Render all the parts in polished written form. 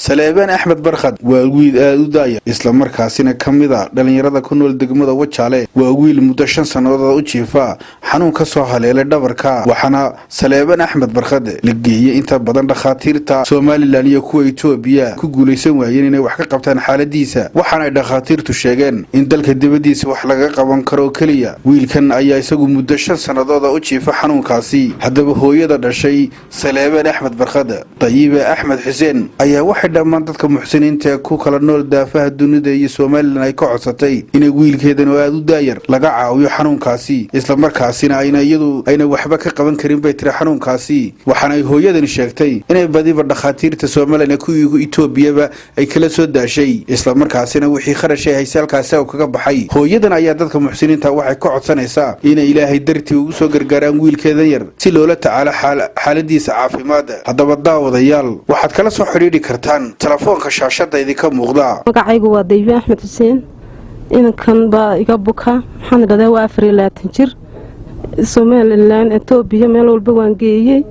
Saleebaan Axmed Barkad waa wiil aad u daaya isla markaasina kamida dhalinyarada ku nool degmada Wajaale waa wiil muddo 5 sanadood u jiifa xanuun ka soo haleelay dhabarka waxana Saleebaan Axmed Barkad la geeyay inta badan dhakhaatiirta Soomaaliland iyo kuwa Itoobiya ku guuleysan waayeen inay wax ka qabtaan xaaladiisa waxana ay dhakhaatiirtu sheegeen in dalka dibadiisa wax laga qaban karo kaliya wiilkan ayaa isagu muddo 5 sanadood u jiifa xanuunkaasi hadaba hooyada dhashay Saleebaan Axmed Barkad Tayiba Axmed Xuseen ayaa dhammaan dadka muxsiniinta ku kala nool daafaha dunida iyo Soomaaliland ay ka codsatay inay wiilkeedan oo aad u daayar laga caawiyo xanuunkaasi isla markaasina ayna waxba ka qaban karin bay tiri xanuunkaasi waxana ay hooyadan sheegtay inay badiba dhakhaatiirta Soomaaliland ku Itoobiyaba ay kala soo daashay isla markaasina wixii kharashay haysalkaas oo kaga baxay hooyadan ayaa dadka muxsiniinta waxay ka codsanaysaa in Ilaahay dartii ugu soo gargaaraan wiilkeedan yar si loola tacaalo xaaladiisa caafimaad hadaba daawadayaal waxaad kala soo xiriiri kartaa telefoonka shaashada idinka muuqda magacaygu waa Tayiba Axmed Xuseen inkan ba iga buka waxaan dhaday waa 24 jir Soomaaliland Itoobiya meel walba waan geeyay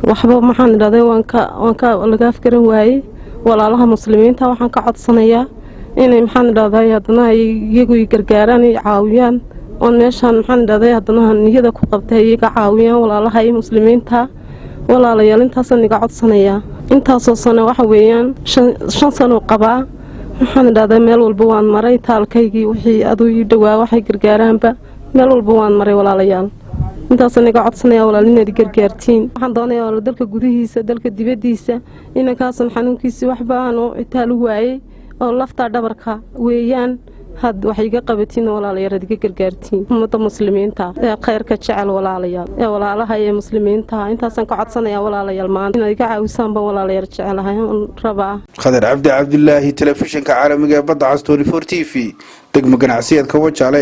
waxba maxaan dhaday waan ka laga fikran waayay walaalaha muslimiinta waxaan ka codsanayaa inay maxaan dhaday hadana iyagu gargaaraan ay caawiyaan oo meeshan maxaan dhaday hadana niyada ku qabtay iyaga caawiyaan walaalaha muslimiinta walaalayaal intaas aniga codsanayaa intaasoo sano waxa weeyaan 5 sano qaba waxaan dhaday meel walba waan maray taalkaygii wixii adu ii dhawaa waxay gargaaraanba meel walba waan maray walaalayaal intaas aniga codsanaya walaalinaad gargaartiin waxaan doonayaa dalka gudihiisa dalka dibadiisa inankaas xanuunkiisa waxba aanu itaal waayay oo lafta dhabarka weeyaan had waxay iga qabatiin walaalayaal iga gargaartiin umada muslimiinta ee khayrka jecel walaalayaal ee walaalaha ee muslimiinta intaasan ka codsanayaa walaalayaal maanta inay ka caawisaan baan walaalayaal jecelahay rabaa Khadar Cabdi Cabdullaahi telefishinka caalamiga ee badda 24 TV degmo ganacsiyeedka Wajaale